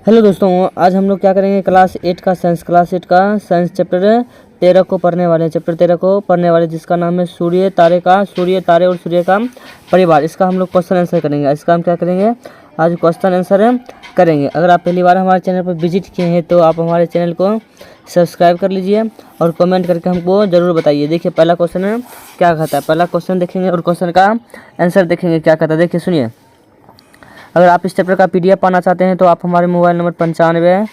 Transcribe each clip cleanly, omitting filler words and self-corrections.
Hello दोस्तों, आज हम लोग क्या करेंगे क्लास 8 का साइंस चैप्टर 13 को पढ़ने वाले हैं। चैप्टर 13 को पढ़ने वाले जिसका नाम है सूर्य तारे और सूर्य का परिवार। इसका हम लोग क्वेश्चन आंसर करेंगे। इसका हम क्या करेंगे, आज क्वेश्चन आंसर करेंगे। अगर आप पहली बार हमारे चैनल पर विजिट किए हैं तो आप हमारे चैनल को सब्सक्राइब कर लीजिए और कमेंट करके हमको ज़रूर बताइए। देखिए पहला क्वेश्चन क्या कहता है, पहला क्वेश्चन देखेंगे और क्वेश्चन का आंसर देखेंगे क्या कहता है। देखिए सुनिए, अगर आप इस चैप्टर का PDF पाना चाहते हैं तो आप हमारे मोबाइल नंबर 95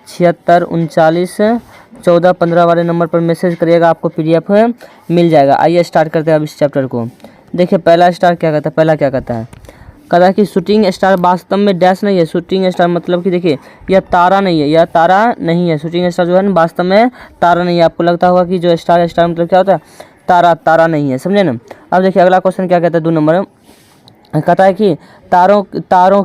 76 39 14 15 वाले नंबर पर मैसेज करिएगा, आपको PDF मिल जाएगा। आइए स्टार्ट करते हैं अब इस चैप्टर को। देखिए पहला स्टार क्या कहता है, कहता है कि शूटिंग स्टार वास्तव में डैश नहीं है। शूटिंग स्टार मतलब कि देखिए यह तारा नहीं है, शूटिंग स्टार जो है ना वास्तव में तारा नहीं है। आपको लगता होगा कि जो स्टार मतलब क्या होता है, तारा नहीं है, समझे ना। अब देखिए अगला क्वेश्चन क्या कहता है, 2 नंबर कहता है कि तारों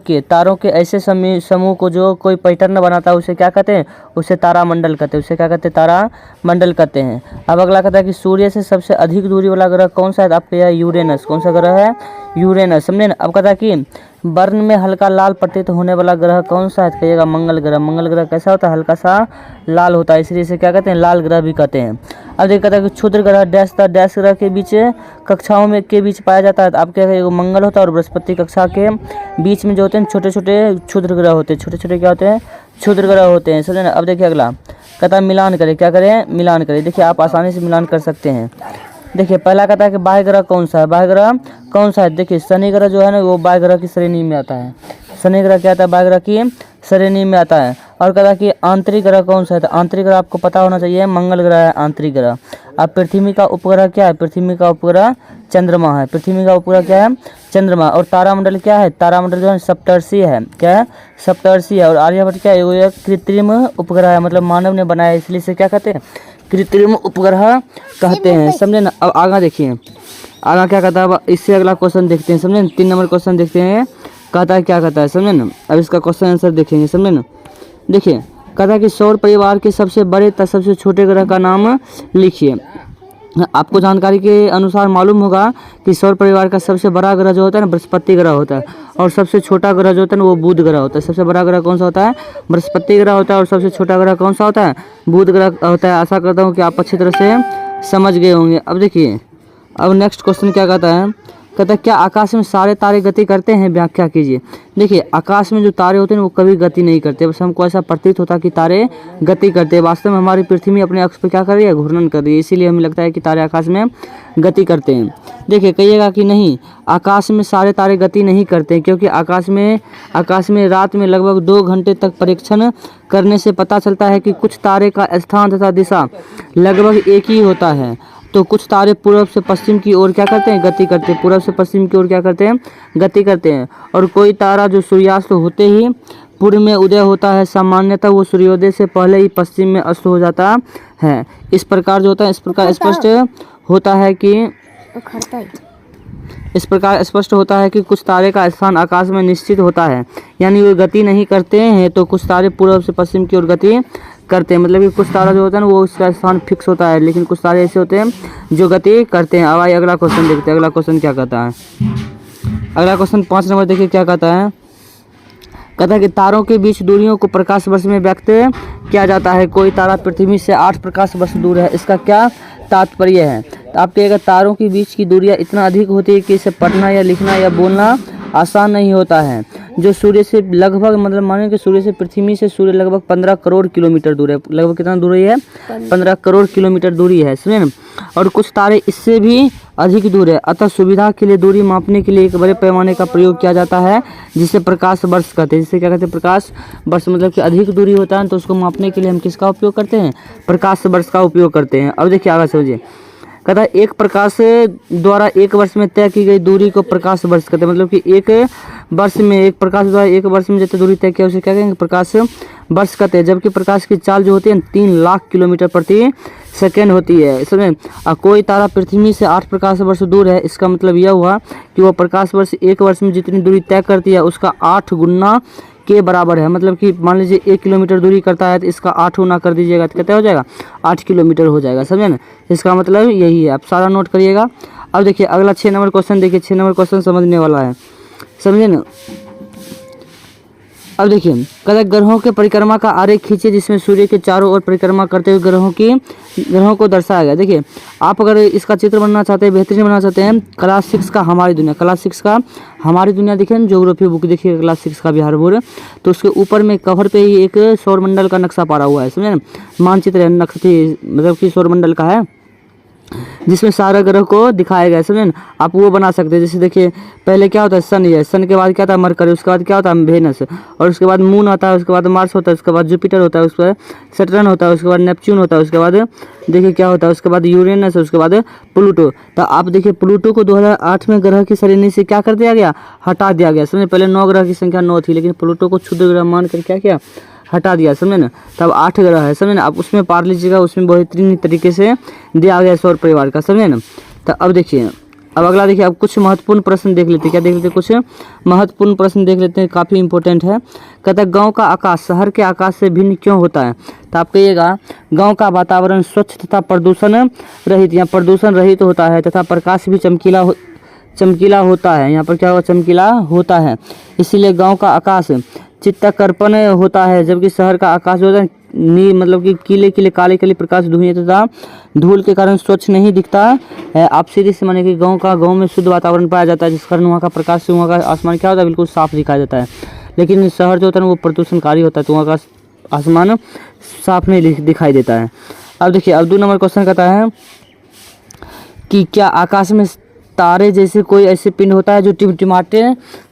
के ऐसे समूह को जो कोई पैटर्न बनाता है उसे क्या कहते हैं, उसे तारामंडल कहते हैं। तारामंडल कहते हैं। अब अगला कहता है कि सूर्य से सबसे अधिक दूरी वाला ग्रह कौन सा है, आपके यहाँ यूरेनस। कौन सा ग्रह है, यूरेनस, समझे ना। अब कहता है कि वर्ण में हल्का लाल प्रतीत होने वाला ग्रह कौन सा है, कहिएगा मंगल ग्रह कैसा होता है, हल्का सा लाल होता है, इसलिए इसे क्या कहते हैं, लाल ग्रह भी कहते हैं। अब देखिए कहता है कि क्षुद्र ग्रह डैश ग्रह के बीच कक्षाओं में के बीच पाया जाता है। आपके एगो मंगल होता है और बृहस्पति कक्षा के बीच में जो होते हैं छोटे छोटे क्षुद्र ग्रह होते हैं, क्या होते हैं, क्षुद्र ग्रह होते हैं, समझे ना। अब देखिए अगला कहता है मिलान करें, क्या करें, मिलान करें। देखिए आप आसानी से मिलान कर सकते हैं। देखिए पहला कहता है कि बाह्य ग्रह कौन सा है, देखिए शनि ग्रह जो है ना वो बाह्य ग्रह की श्रेणी में आता है। शनि ग्रह क्या आता है, बाह्य ग्रह की श्रेणी में आता है। और कहता है कि आंतरिक ग्रह कौन सा है, तो आंतरिक ग्रह आपको पता होना चाहिए मंगल ग्रह है आंतरिक ग्रह। अब पृथ्वी का उपग्रह क्या है, पृथ्वी का उपग्रह चंद्रमा है। पृथ्वी का उपग्रह क्या है, चंद्रमा। और तारामंडल क्या है, तारामंडल जो है सप्तर्षि है, क्या है, सप्तर्षि है। और आर्यभट्ट क्या है, एक कृत्रिम उपग्रह है, मतलब मानव ने बनाया, इसलिए इसे क्या कहते हैं, कृत्रिम उपग्रह कहते हैं, समझे ना। अब आगे देखिए आगे क्या कहता है, इससे अगला क्वेश्चन देखते हैं, समझे ना। 3 नंबर क्वेश्चन देखते हैं, कहता है क्या कहता है, समझे ना। अब इसका क्वेश्चन आंसर देखेंगे, समझे ना। देखिए कहता है कि सौर परिवार के सबसे बड़े तथा सबसे छोटे ग्रह का नाम लिखिए। आपको जानकारी के अनुसार मालूम होगा कि सौर परिवार का सबसे बड़ा ग्रह जो होता है ना बृहस्पति ग्रह होता है, और सबसे छोटा ग्रह जो होता है ना वो बुध ग्रह होता है। सबसे बड़ा ग्रह कौन सा होता है, बृहस्पति ग्रह होता है, और सबसे छोटा ग्रह कौन सा होता है, बुध ग्रह होता है। आशा करता हूँ कि आप अच्छी तरह से समझ गए होंगे। अब देखिए अब नेक्स्ट क्वेश्चन क्या कहता है, कहता है क्या आकाश में सारे तारे गति करते हैं, व्याख्या कीजिए। देखिए आकाश में जो तारे होते हैं वो कभी गति नहीं करते, बस हमको ऐसा प्रतीत होता है कि तारे गति करते हैं। वास्तव में हमारी पृथ्वी अपने अक्ष पर क्या कर रही है, घूर्णन कर रही है, इसीलिए हमें लगता है कि तारे आकाश में गति करते हैं। देखिए कहिएगा कि नहीं, आकाश में सारे तारे गति नहीं करते हैं, क्योंकि आकाश में रात में लगभग 2 घंटे तक परीक्षण करने से पता चलता है कि कुछ तारे का स्थान तथा दिशा लगभग एक ही होता है। तो कुछ तारे पूर्व से पश्चिम की ओर क्या करते हैं, गति करते हैं, पूर्व से पश्चिम की ओर क्या करते हैं, गति करते हैं। और कोई तारा जो सूर्यास्त होते ही पूर्व में उदय होता है, सामान्यतः वो सूर्योदय से पहले ही पश्चिम में अस्त हो जाता है। इस प्रकार जो होता है, इस प्रकार स्पष्ट होता है कि कुछ तारे का स्थान आकाश में निश्चित होता है, यानी वे गति नहीं करते हैं। तो कुछ तारे पूर्व से पश्चिम की ओर गति करते हैं, मतलब कि कुछ तारा जो होता है ना वो उसका स्थान फिक्स होता है, लेकिन कुछ तारे ऐसे होते हैं जो गति करते हैं। अब आइए अगला क्वेश्चन देखते हैं, अगला क्वेश्चन क्या कहता है। अगला क्वेश्चन 5 नंबर देखिए क्या कहता है, कहता है कि तारों के बीच दूरियों को प्रकाश वर्ष में व्यक्त किया जाता है। कोई तारा पृथ्वी से 8 प्रकाश वर्ष दूर है, इसका क्या तात्पर्य है। तो आप कहिएगा तारों के बीच की दूरियां इतना अधिक होती है कि इसे पढ़ना या लिखना या बोलना आसान नहीं होता है। जो सूर्य से लगभग, मतलब माने कि सूर्य से पृथ्वी से सूर्य लगभग 15 करोड़ किलोमीटर दूर है। लगभग कितना दूरी है, 15 करोड़ किलोमीटर दूरी है, समझे ना। और कुछ तारे इससे भी अधिक दूर है। अतः सुविधा के लिए दूरी मापने के लिए एक बड़े पैमाने का प्रयोग किया जाता है, जिसे प्रकाश वर्ष कहते हैं। जिसे क्या कहते हैं, प्रकाश वर्ष, मतलब कि अधिक दूरी होता है तो उसको मापने के लिए हम किसका उपयोग करते हैं, प्रकाश वर्ष का उपयोग करते हैं। अब देखिए आगे समझिए, कहता है एक प्रकाश द्वारा 1 वर्ष में तय की गई दूरी को प्रकाश वर्ष कहते हैं। मतलब कि एक वर्ष में एक प्रकाश द्वारा 1 वर्ष में जितनी दूरी तय किया उसे क्या कहेंगे, प्रकाश वर्ष कहते हैं। जबकि प्रकाश की चाल जो होती है 3 लाख किलोमीटर प्रति सेकेंड होती है, इसमें कोई तारा पृथ्वी से 8 प्रकाश वर्ष दूर है। इसका मतलब यह हुआ कि वो प्रकाश वर्ष 1 वर्ष में जितनी दूरी तय करती है उसका 8 गुना के बराबर है। मतलब कि मान लीजिए 1 किलोमीटर दूरी करता है तो इसका 8 गुना कर दीजिएगा तो कितना हो जाएगा, 8 किलोमीटर हो जाएगा, समझे ना। इसका मतलब यही है, आप सारा नोट करिएगा। अब देखिए अगला 6 नंबर क्वेश्चन देखिए, 6 नंबर क्वेश्चन समझने वाला है, समझे ना। अब देखिए कहता ग्रहों के परिक्रमा का आरेख खींचे जिसमें सूर्य के चारों ओर परिक्रमा करते हुए ग्रहों को दर्शाया गया। देखिए आप अगर इसका चित्र बनना चाहते हैं, बेहतरीन बनना चाहते हैं, क्लास 6 का हमारी दुनिया, क्लास 6 का हमारी दुनिया देखिए ज्योग्राफी बुक देखिए क्लास 6 का बिहार बोर्ड, तो उसके ऊपर में कवर पे ही एक सौरमंडल का नक्शा पारा हुआ है, समझे ना, मानचित्र है, नक्शा मतलब कि सौरमंडल का है जिसमें सारे ग्रह को दिखाया गया है, समझे ना। आप वो बना सकते हैं, जैसे देखिए पहले क्या होता है सन, है सन के बाद क्या था मरकरी, उसके बाद क्या होता है वेनस, और उसके बाद मून आता है, उसके बाद मार्स होता है, उसके बाद जुपिटर होता है, उसके बाद सैटर्न होता है, उसके बाद नेपच्यून होता है, उसके बाद देखिए क्या होता है, उसके बाद यूरेनस, उसके बाद प्लूटो। तो आप देखिए प्लूटो को 2008 में ग्रह की श्रेणी से क्या कर दिया गया, हटा दिया गया, समझे। पहले 9 ग्रह की संख्या 9 थी, लेकिन प्लूटो को क्षुद्र ग्रह मान कर क्या किया, हटा दिया, समझे ना। तब 8 ग्रह है, समझे ना। आप उसमें पार लीजिएगा, उसमें बेहतरीन तरीके से दिया गया सौर परिवार का, समझे ना। तो अब देखिए अब अगला देखिए, अब कुछ महत्वपूर्ण प्रश्न देख लेते हैं, क्या देख लेते हैं, कुछ महत्वपूर्ण प्रश्न देख लेते हैं, काफ़ी इंपॉर्टेंट है। कहता है गाँव का आकाश शहर के आकाश से भिन्न क्यों होता है। तो आप कहिएगा गाँव का वातावरण स्वच्छ तथा प्रदूषण रहित या प्रदूषण रहित होता है तथा प्रकाश भी चमकीला होता है। यहाँ पर क्या होगा, चमकीला होता है, इसीलिए गांव का आकाश चित्तकर्पण होता है, जबकि शहर का आकाश होता है मतलब कि किले काले प्रकाश धुएं तथा धूल के कारण स्वच्छ नहीं दिखता है। आप सीधे से माने कि गांव में शुद्ध वातावरण पाया जाता है, जिस कारण वहाँ का प्रकाश से वहाँ का आसमान क्या होता है, बिल्कुल साफ दिखाई देता है। लेकिन शहर जो होता है ना वो प्रदूषणकारी होता है, तो वहाँ का आसमान साफ नहीं दिखाई देता है। अब देखिए अब 2 नंबर क्वेश्चन कहता है कि क्या आकाश में तारे जैसे कोई ऐसे पिंड होता है जो टिमटिमाते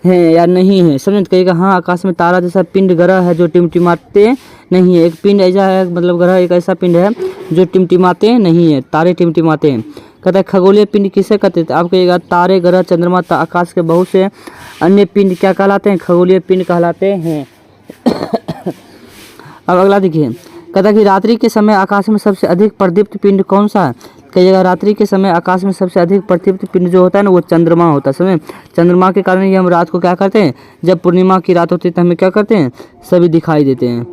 हैं या नहीं है, समझे। कहेगा हाँ आकाश में तारा जैसा पिंड ग्रह है जो टिमटिमाते नहीं है। एक पिंड ऐसा है, मतलब ग्रह एक ऐसा पिंड है जो टिमटिमाते नहीं है, तारे टिमटिमाते हैं। कहता है खगोलीय पिंड किसे कहते हैं। आप कहिएगा तारे ग्रह चंद्रमा आकाश के बहुत से अन्य पिंड क्या कहलाते हैं, खगोलीय पिंड कहलाते हैं। अब अगला देखिए, कहता है कि रात्रि के समय आकाश में सबसे अधिक प्रदीप्त पिंड कौन सा है। कहिएगा रात्रि के समय आकाश में सबसे अधिक प्रदीप्त पिंड जो होता है ना वो चंद्रमा होता है, समझे। चंद्रमा के कारण ही हम रात को क्या करते हैं, जब पूर्णिमा की रात होती है तो हमें क्या करते हैं, सभी दिखाई देते हैं।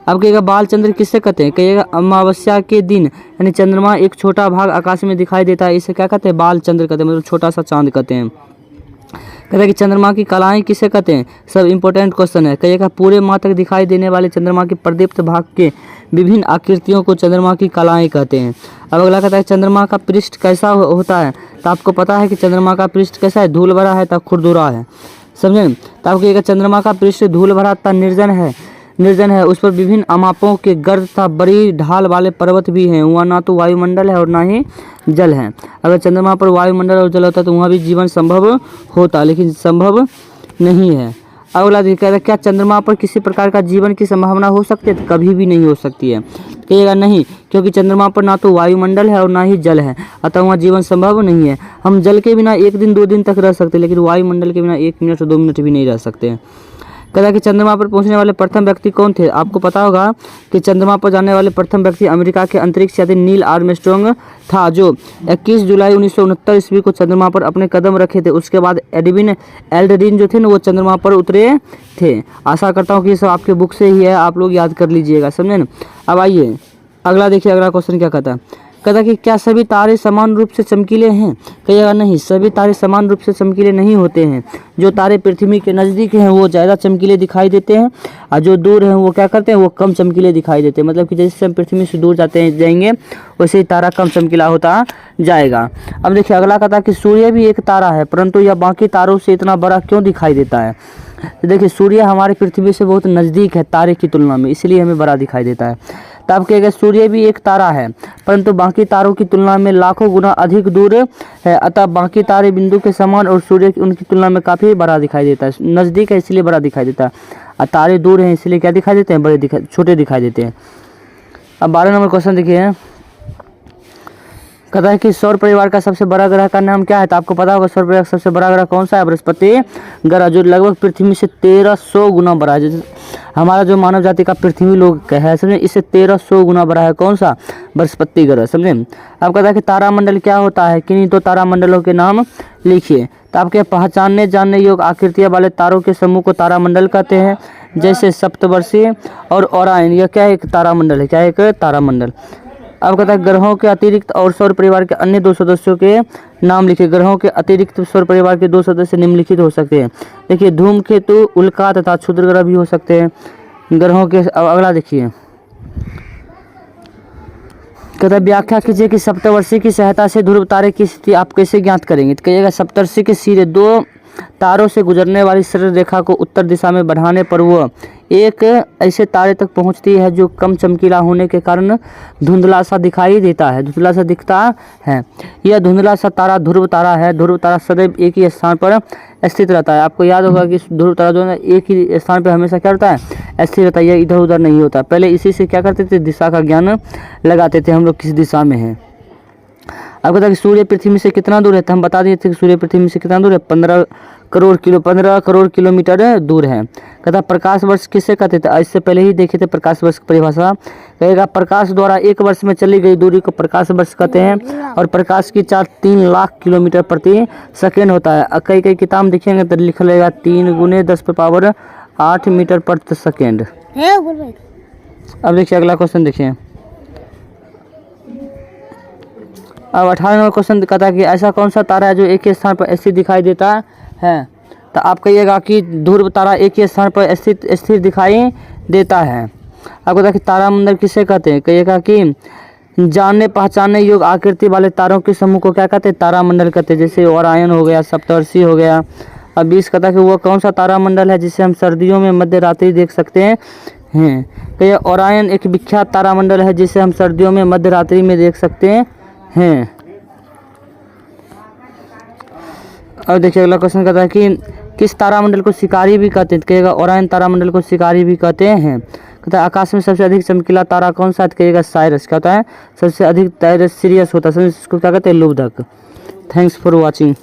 अब कहिएगा बाल चंद्र किससे कहते हैं। कहिएगा अमावस्या के दिन यानी चंद्रमा एक छोटा भाग आकाश में दिखाई देता है, इसे क्या कहते हैं, बाल चंद्र कहते हैं, मतलब छोटा सा चांद कहते हैं। कहते हैं कि चंद्रमा की कलाएं किसे कहते हैं। सब इंपॉर्टेंट क्वेश्चन है। कहिएगा पूरे माह तक दिखाई देने वाले चंद्रमा के प्रदीप्त भाग के विभिन्न आकृतियों को चंद्रमा की कलाएं कहते हैं। अब अगला कहता है चंद्रमा का पृष्ठ कैसा होता है। तो आपको पता है कि चंद्रमा का पृष्ठ कैसा है, धूल भरा है तथा खुरदुरा है, समझे। तो आपको कहिएगा चंद्रमा का पृष्ठ धूल भरा तथा निर्जन है, उस पर विभिन्न अमापों के गर्द तथा बड़ी ढाल वाले पर्वत भी हैं। वहाँ ना तो वायुमंडल है और ना ही जल है। अगर चंद्रमा पर वायुमंडल और जल होता तो वहाँ भी जीवन संभव होता, लेकिन संभव नहीं है। अगला कहता है क्या चंद्रमा पर किसी प्रकार का जीवन की संभावना हो सकती है। तो कभी भी नहीं हो सकती है। कहिएगा नहीं, क्योंकि चंद्रमा पर ना तो वायुमंडल है और ना ही जल है, अतः वहाँ जीवन संभव नहीं है। हम जल के बिना 1 दिन 2 दिन तक रह सकते, लेकिन वायुमंडल के बिना 1 मिनट और 2 मिनट भी नहीं रह सकते। कहता है कि चंद्रमा पर पहुंचने वाले प्रथम व्यक्ति कौन थे। आपको पता होगा कि चंद्रमा पर जाने वाले प्रथम व्यक्ति अमेरिका के अंतरिक्ष यात्री नील आर्मस्ट्रांग था, जो 21 जुलाई 1969 ईस्वी को चंद्रमा पर अपने कदम रखे थे। उसके बाद एडविन एल्ड्रिन जो थे ना वो चंद्रमा पर उतरे थे। आशा करता हूँ कि ये सब आपके बुक से ही है, आप लोग याद कर लीजिएगा, समझे ना। अब आइए अगला देखिए, अगला क्वेश्चन क्या कहता है। कहता है कि क्या सभी तारे समान रूप से चमकीले हैं। कहिएगा नहीं, सभी तारे समान रूप से चमकीले नहीं होते हैं। जो तारे पृथ्वी के नज़दीक हैं वो ज़्यादा चमकीले दिखाई देते हैं, और जो दूर हैं वो क्या करते हैं, वो कम चमकीले दिखाई देते हैं। मतलब कि जैसे हम पृथ्वी से दूर जाएंगे वैसे ही तारा कम चमकीला होता जाएगा। अब देखिए अगला कहता है कि सूर्य भी एक तारा है, परंतु यह बाकी तारों से इतना बड़ा क्यों दिखाई देता है। तो देखिए सूर्य हमारे पृथ्वी से बहुत नज़दीक है तारे की तुलना में, इसलिए हमें बड़ा दिखाई देता है। तो आप कहेंगे सूर्य भी एक तारा है, परंतु बाकी तारों की तुलना में लाखों गुना अधिक दूर है, अतः बाकी तारे बिंदु के समान और सूर्य उनकी तुलना में काफ़ी बड़ा दिखाई देता है। नज़दीक है इसलिए बड़ा दिखाई देता है, और तारे दूर हैं इसलिए क्या दिखाई देते हैं, छोटे दिखाई देते हैं। अब 12 नंबर क्वेश्चन देखिए, कहता है कि सौर परिवार का सबसे बड़ा ग्रह का नाम क्या है। तो आपको पता होगा सौर परिवार का सबसे बड़ा ग्रह कौन सा है, बृहस्पति ग्रह, जो लगभग पृथ्वी से 1300 गुना बड़ा है। हमारा जो मानव जाति का पृथ्वी लोग है, समझे, इससे 1300 गुना बड़ा है कौन सा, बृहस्पति ग्रह, समझे। अब कहता है कि तारामंडल क्या होता है, किन्हीं तो तारामंडलों के नाम लिखिए। तो आपके पहचानने जानने योग्य आकृतियाँ वाले तारों के समूह को तारामंडल कहते हैं, जैसे सप्तवर्षीय और ओरायन। यह क्या है, एक तारामंडल है, क्या है, एक तारामंडल। अब कहता है ग्रहों के अतिरिक्त और सौर परिवार के अन्य 2 सदस्यों के नाम लिखिए। ग्रहों के अतिरिक्त सौर परिवार के 2 सदस्य निम्नलिखित हो सकते हैं। देखिए धूमकेतु, उल्का तथा क्षुद्र ग्रह भी हो सकते हैं ग्रहों के। अब अगला देखिए, कहता है व्याख्या कीजिए कि सप्तवर्षी की सहायता से ध्रुव तारे की स्थिति आप कैसे ज्ञात करेंगे। तो कहिएगा सप्तवर्षी के सिरे 2 तारों से गुजरने वाली सरल रेखा को उत्तर दिशा में बढ़ाने पर वह एक ऐसे तारे तक पहुंचती है जो कम चमकीला होने के कारण धुंधला सा दिखाई देता है, धुंधला सा दिखता है। यह धुंधला सा तारा ध्रुव तारा है। ध्रुव तारा सदैव एक ही स्थान पर स्थित रहता है। आपको याद होगा कि ध्रुव तारा जो है एक ही स्थान पर हमेशा क्या रहता है, स्थिर रहता है, यह इधर उधर नहीं होता। पहले इसी से क्या करते थे, दिशा का ज्ञान लगाते थे हम लोग किस दिशा में है। अब कहता है कि सूर्य पृथ्वी से कितना दूर है, तो हम बता दिए थे कि सूर्य पृथ्वी से कितना दूर है, 15 करोड़ किलोमीटर दूर है। कहता है प्रकाश वर्ष किसे कहते थे, इससे पहले ही देखे थे प्रकाश वर्ष की परिभाषा। कहेगा प्रकाश द्वारा एक वर्ष में चली गई दूरी को प्रकाश वर्ष कहते हैं और प्रकाश की चाल 3 लाख किलोमीटर प्रति सेकेंड होता है। कई किताब देखेंगे तो लिखा रहेगा 3 × 10⁸ मीटर प्रति सेकेंड। अब देखिए अगला क्वेश्चन देखिए। अब 18 नंबर क्वेश्चन कहता है कि ऐसा कौन सा तारा है जो एक ही स्थान पर स्थिर दिखाई देता है। तो आप कहिएगा कि ध्रुव तारा एक ही स्थान पर स्थिर दिखाई देता है। आपको कहता है कि तारामंडल किसे कहते हैं, कहिएगा कि जानने पहचानने योग्य आकृति वाले तारों के समूह को क्या कहते हैं, तारामंडल कहते हैं। जैसे ओरायन हो गया, सप्तर्षि हो गया। अब 20 कहता है कि वह कौन सा तारामंडल है जिसे हम सर्दियों में मध्य रात्रि देख सकते हैं। कहिए ओरायन एक विख्यात तारामंडल है जिसे हम सर्दियों में मध्य रात्रि में देख सकते हैं। अब देखिए अगला क्वेश्चन कहता है कि किस तारामंडल को शिकारी भी कहते हैं, कहेगा ओरायन तारामंडल को शिकारी भी कहते हैं। कहता है आकाश में सबसे अधिक चमकीला तारा कौन सा है, कहेगा साइरस। कहता है सबसे अधिक तारा सीरियस होता है, इसको क्या कहते हैं, लुब्धक। Thanks for watching.